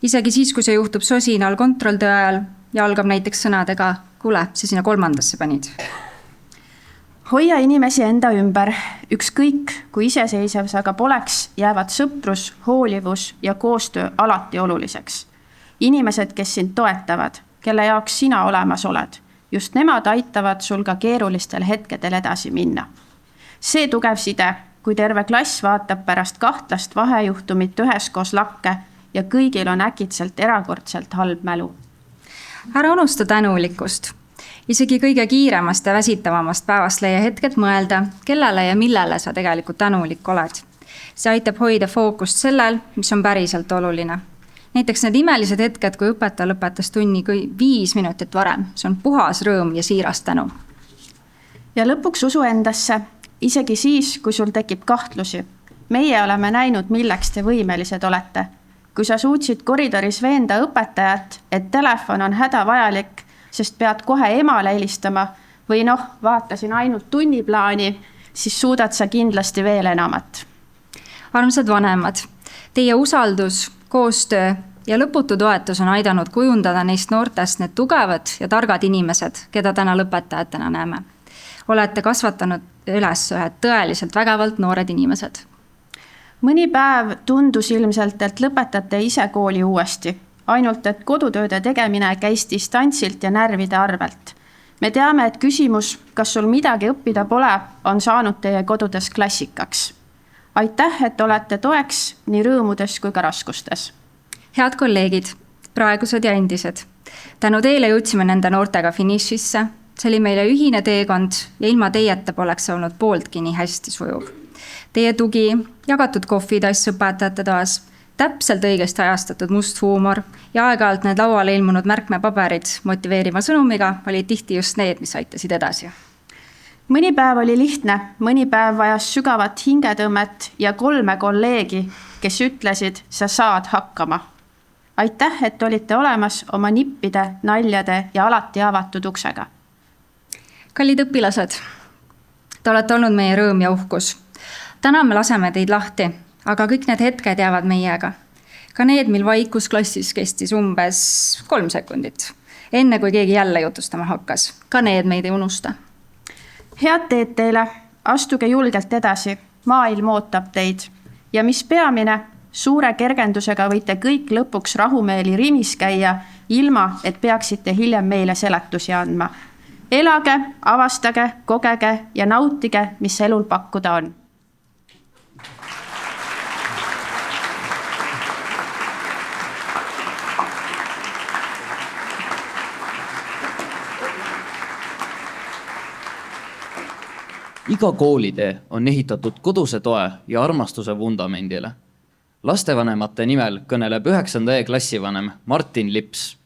Isegi siis, kui see juhtub sosinal kontrolltöö ajal ja algab näiteks sõnadega kuule, see sinna 3. panid. Hoia inimesi enda ümber. Ükskõik, kui iseseisev sa ka poleks, jäävad sõprus, hoolivus ja koostöö alati oluliseks. Inimesed, kes sind toetavad, kelle jaoks sina olemas oled, just nemad aitavad sul ka keerulistel hetkedel edasi minna. See tugev side, kui terve klass vaatab pärast kahtlast vahejuhtumit üheskoos lakke ja kõigil on äkitselt erakordselt halb mälu. Ära unusta tänulikkust. Isegi kõige kiiremast ja väsitavamast päevast leia hetked mõelda, kellele ja millele sa tegelikult tänulik oled. See aitab hoida fookust sellel, mis on päriselt oluline. Näiteks need imelised hetked, kui õpetaja lõpetas tunni 5 minutit varem. See on puhas rõõm ja siiras tänu. Ja lõpuks usu endasse, isegi siis, kui sul tekib kahtlusi. Meie oleme näinud, milleks te võimelised olete. Kui sa suutsid koridoris veenda õpetajat, et telefon on hädavajalik, sest pead kohe emale helistama või vaatasin ainult tunniplaani, siis suudad sa kindlasti veel enamat. Armsad vanemad, teie usaldus, koostöö ja lõputu toetus on aidanud kujundada neist noortest need tugevad ja targad inimesed, keda täna lõpetajatena näeme. Olete kasvatanud üles ühed tõeliselt vägevalt noored inimesed. Mõni päev tundus ilmselt, et lõpetate ise kooli uuesti. Ainult, et kodutööde tegemine käis distantsilt ja närvide arvelt. Me teame, et küsimus, kas sul midagi õppida pole, on saanud teie kodudes klassikaks. aitäh, et olete toeks nii rõõmudes kui ka raskustes. Head kolleegid, praegused ja endised. Tänu teile jõudsime nende noortega finišisse. See oli meile ühine teekond ja ilma teieta poleks olnud pooltki nii hästi sujuv. Teie tugi, jagatud kohvitass õpetajate toas, täpselt õigesti ajastatud must huumor ja aeg-ajalt need lauale ilmunud märkmepaberid motiveeriva sõnumiga oli tihti just need, mis aitasid edasi. Mõni päev oli lihtne, mõni päev vajas sügavat hingetõmmet ja 3 kolleegi, kes ütlesid, sa saad hakkama. Aitäh, et olite olemas oma nippide, naljade ja alati avatud uksega. Kallid õpilased, te olete olnud meie rõõm ja uhkus. Täna me laseme teid lahti, aga kõik need hetked jäävad meiega. Ka need, mil vaikus klassis kestis umbes 3 sekundit. Enne kui keegi jälle jutustama hakkas. Ka need meid ei unusta. Head teed teile, astuge julgelt edasi, maailm ootab teid. Ja mis peamine, suure kergendusega võite kõik lõpuks rahumeeli rimis käia, ilma et peaksite hiljem meile seletusi andma. Elage, avastage, kogege ja nautige, mis elul pakkuda on. Iga koolitee on ehitatud koduse toe ja armastuse vundamendile. Lastevanemate nimel kõneleb 9. E klassivanem Martin Lips.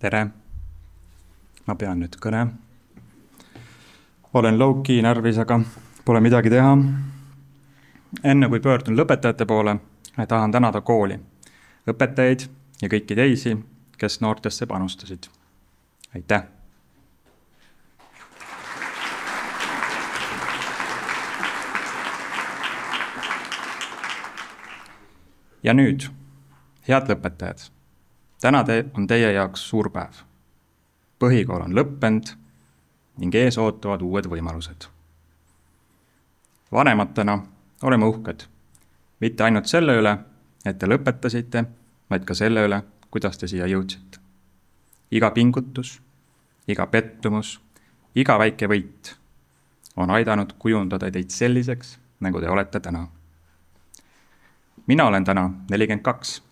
Tere! Ma pean nüüd kõne. Olen low-key närvis, aga pole midagi teha. Enne kui pöördun lõpetajate poole, tahan tänada kooli, õpetajaid ja kõiki teisi, kes noortesse panustasid. Aitäh! Ja nüüd, head lõpetajad, täna on teie jaoks suur päev. Põhikool on lõppend ning ees ootavad uued võimalused. Vanematena oleme uhked, mitte ainult selle üle, et te lõpetasite, vaid ka selle üle, kuidas te siia jõudsite. Iga pingutus, iga pettumus, iga väike võit on aidanud kujundada teid selliseks, nagu te olete täna. Mina olen täna 42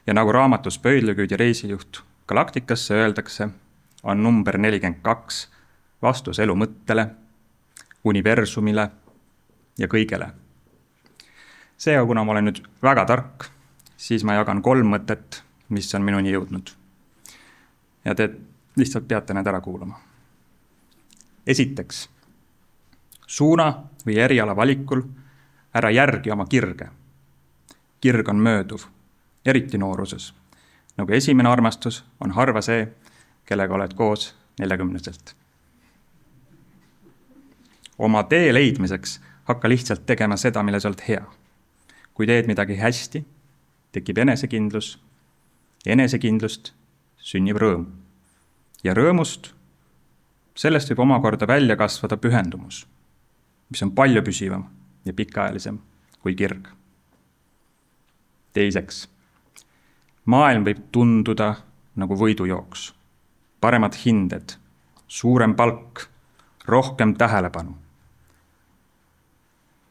ja nagu raamatus Pöidlaküüdi reisijuht Galaktikasse öeldakse, on number 42 vastus elu mõttele, universumile ja kõigele. Seega, kuna ma olen nüüd väga tark, siis ma jagan 3 mõtet, mis on minuni jõudnud. Ja te lihtsalt peate need ära kuulama. Esiteks, suuna või eriala valikul ära järgi oma kirge. Kirg on mööduv, eriti nooruses. Nagu esimene armastus on harva see, kellega oled koos 40-selt. Oma tee leidmiseks hakka lihtsalt tegema seda, milles oled hea. Kui teed midagi hästi, tekib enesekindlus. Enesekindlust sünnib rõõm. Ja rõõmust, sellest võib omakorda välja kasvada pühendumus, mis on palju püsivam ja pikaajalisem kui kirg. Teiseks, maailm võib tunduda nagu võidujooks. Paremad hinded, suurem palk, rohkem tähelepanu.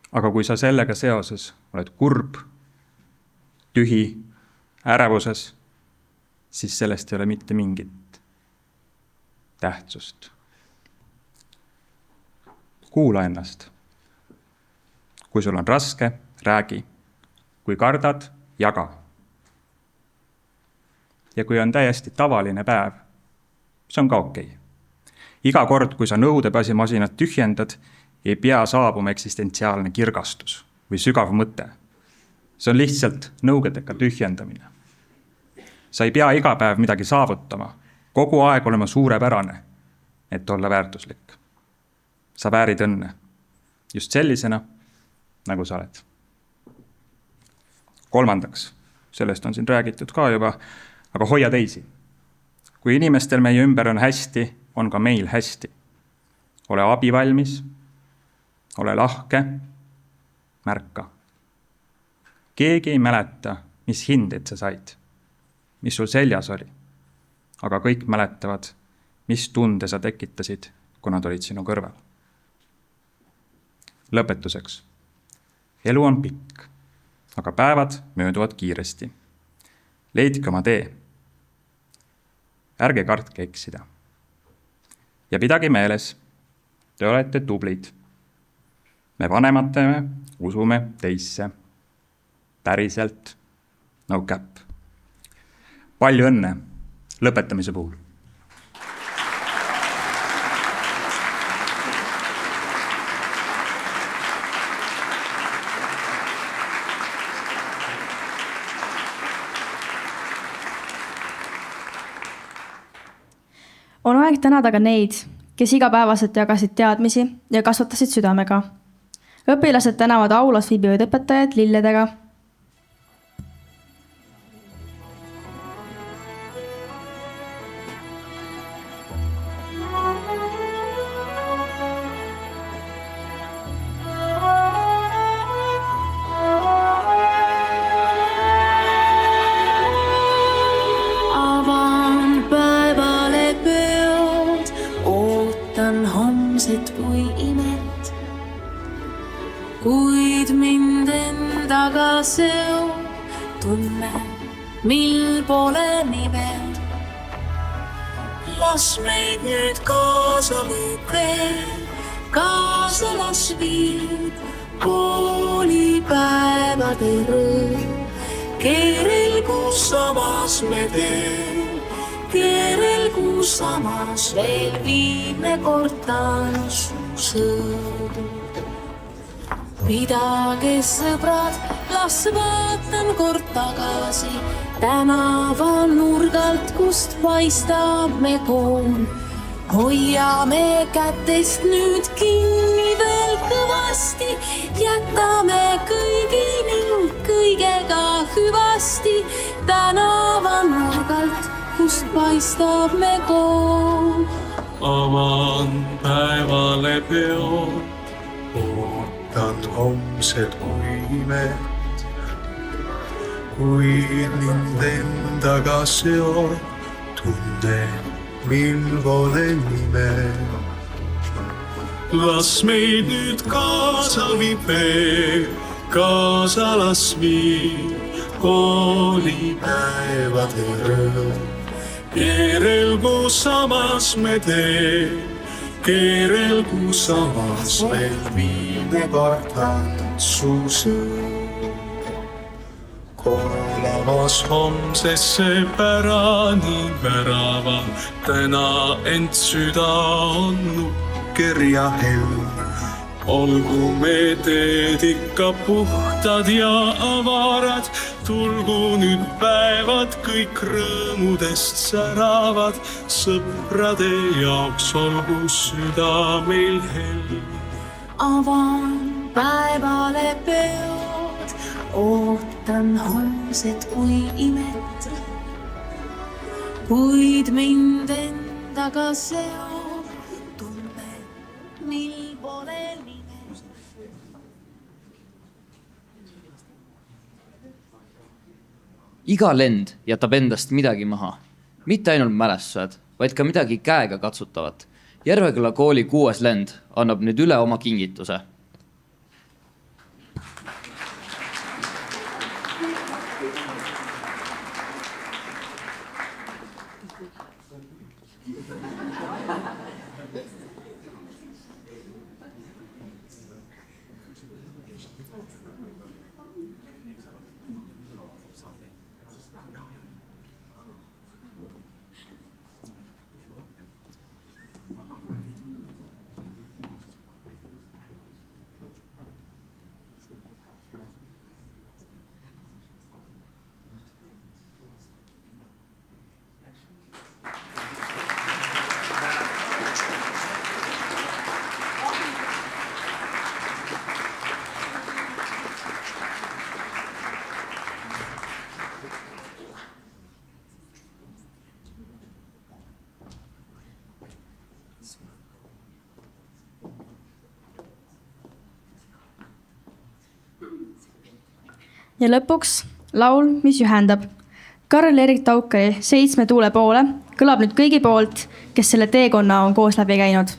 Aga kui sa sellega seoses oled kurb, tühi, ärevuses, siis sellest ei ole mitte mingit tähtsust. Kuula ennast. Kui sul on raske, räägi. Kui kardad, jaga. Ja kui on täiesti tavaline päev, see on ka okei. Iga kord, kui sa nõudepasimasinat tühjendad, ei pea saabuma eksistentsiaalne kirgastus või sügav mõte. See on lihtsalt nõugedega tühjendamine. Sa ei pea iga päev midagi saavutama, kogu aeg olema suurepärane, et olla väärtuslik. Sa väärid õnne, just sellisena, nagu sa oled. Kolmandaks, sellest on siin räägitud ka juba, aga hoia teisi. Kui inimestel meie ümber on hästi, on ka meil hästi. Ole abivalmis, ole lahke, märka. Keegi ei mäleta, mis hindeid sa said, mis sul seljas oli, aga kõik mäletavad, mis tunde sa tekitasid, kui nad olid sinu kõrval. Lõpetuseks. Elu on pikk, aga päevad mööduvad kiiresti. Leidke oma tee. Ärge kartke eksida. Ja pidage meeles, te olete tublid. Me vanematena usume teisse. Päriselt, no cap. Palju õnne lõpetamise puhul. On aeg tänada ka neid, kes igapäevaselt jagasid teadmisi ja kasvatasid südamega. Õpilased tänavad aulas viibivaid õpetajaid lilledega. Kui imet, kuid mind endaga seob tunne, mil pole nimed. Las meid nüüd kaasa viib veel, kaasa las viib koolipäevade rõõm. Keerelgu samas me teen, keerelgu samas veel viimne kord taas sõõm. Pidage sõbrad, las vaatan kord tagasi tänava nurgalt, kust paistab me kool. Hoiame kätest nüüd kinni veel kõvasti, jätame kõigini kõigega hüvasti tänava nurgalt, kust paistab me kool. Avan päevale peod, ootan homsed kui imet, kuid mind endaga seob tunne, mil pole nime. Las meid nüüd kaasa viib veel, kaasa las viib koolipäevade rõõm. Keerelgu samas me teen, keerelgu samas veel viimne kord tantsusõõm. Koolamas homsesse pärani värava, täna ent süda on nukker ja hell. Olgu me teed ikka puhtad ja avarad, tulgu nüüd päevad kõik rõõmudest säravad, sõprade jaoks olgu süda meil hell. Avan päevale peod, ootan homset kui imet, kuid mind endaga seob tunne, mil pole nime. Iga lend jätab endast midagi maha. Mitte ainult mälestused, vaid ka midagi käega katsutavat. Järveküla kooli 6. lend annab nüüd üle oma kingituse. ja lõpuks laul, mis ühendab. Karl-Erik Taukari 7 tuule poole kõlab nüüd kõigi poolt, kes selle teekonna on koos läbi käinud.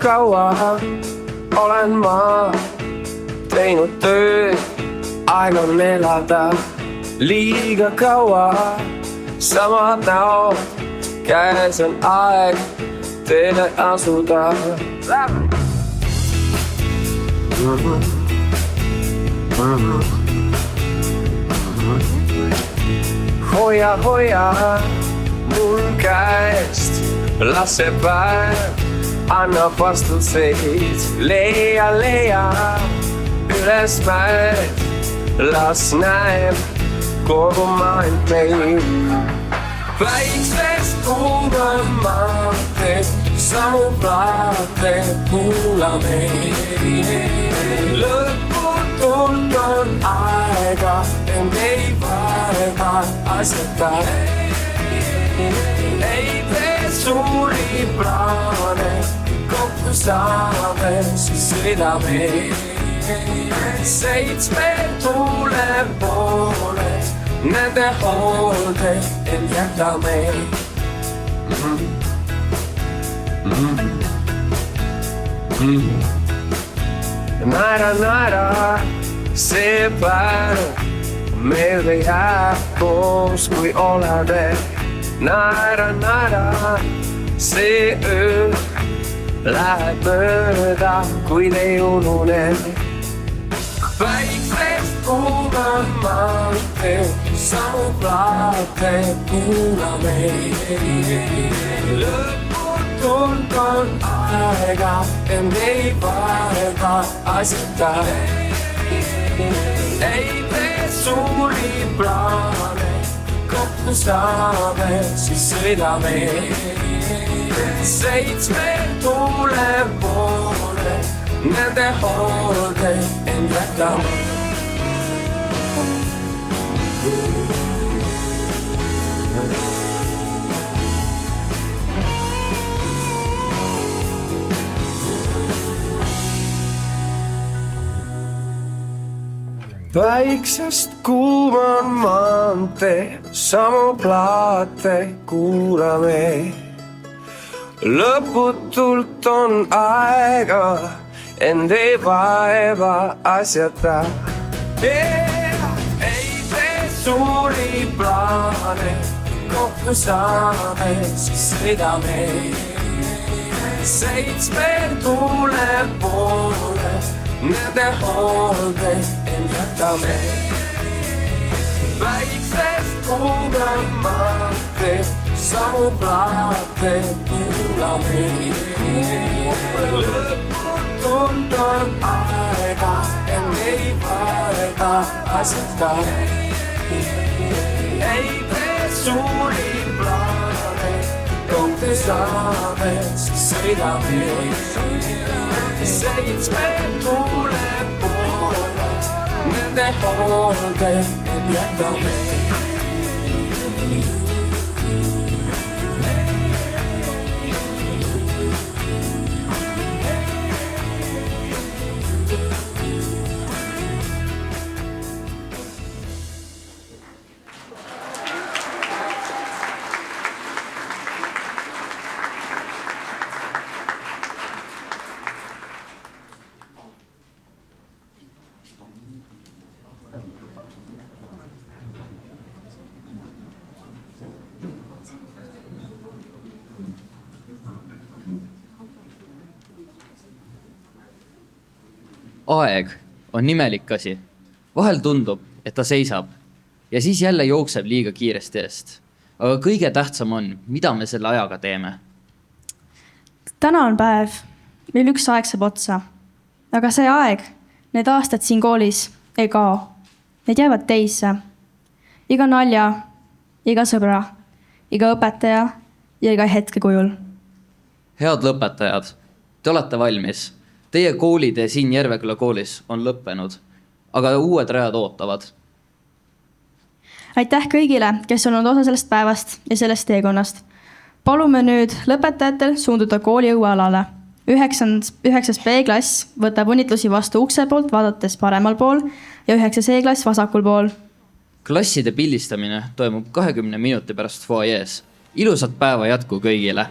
Kaua olen ma teinud tööd, aeg on elada liiga kaua. Samad näod, käes on aeg teele asuda. Hoia mul käest, las see päev annab vastuseid. Leia üles mäed, las näeb kogu maailm meil. Väiksest kuulan maanteed, samu plaate kuulame. Lõputult on aega, end ei vaeva asjata. Ei tee suuri plaane, kokku saame, siis sõidame. 7 tuule poole, nende hoolde end jätame. Naera, see päev meelde jääb koos, kui oleme. Naera, see öö läheb mööda, kuid ei unune. Väiksest kuulan maanteed, samu plaate kuulame. Lõputult on aega, end ei vaeva asjata. Ei tee suuri plaane, kokku saame, siis sõidame. 7 tuule poole, nende hoolde end jätame. Väiksest kuum on maantee, samu plaate kuulame. Lõputult on aega, end ei vaeva asjata. Ei tee suuri plaane, kokku saame, siis sõidame. 7 tuule poole, nende hoolde end jätame. Väiksest kuulan maanteed, samu plaate kuulame. Lõputult on aega, end ei vaeva asjata. Ei tee suuri plaane, kokku saame, siis sõidame. 7 tuule poole, nende hoolde end jätame. Aeg on nimelik asi. Vahel tundub, et ta seisab ja siis jälle jookseb liiga kiiresti eest. Aga kõige tähtsam on, mida me selle ajaga teeme. Täna on päev, mil üks aeg saab otsa. Aga see aeg, need aastad siin koolis ei kao. Need jäävad teisse iga nalja, iga sõbra, iga õpetaja ja iga hetke kujul. Head lõpetajad, te olete valmis. Teie koolitee siin Järveküla koolis on lõppenud, aga uued rajad ootavad. Aitäh kõigile, kes on olnud osa sellest päevast ja sellest teekonnast. Palume nüüd lõpetajatel suunduda kooli õuealale. 9. B-klass võtab õnnitlusi vastu ukse poolt, vaadates paremal pool ja 9. E-klass vasakul pool. Klasside pildistamine toimub 20 minuti pärast foajees. Ilusat päeva jätku kõigile!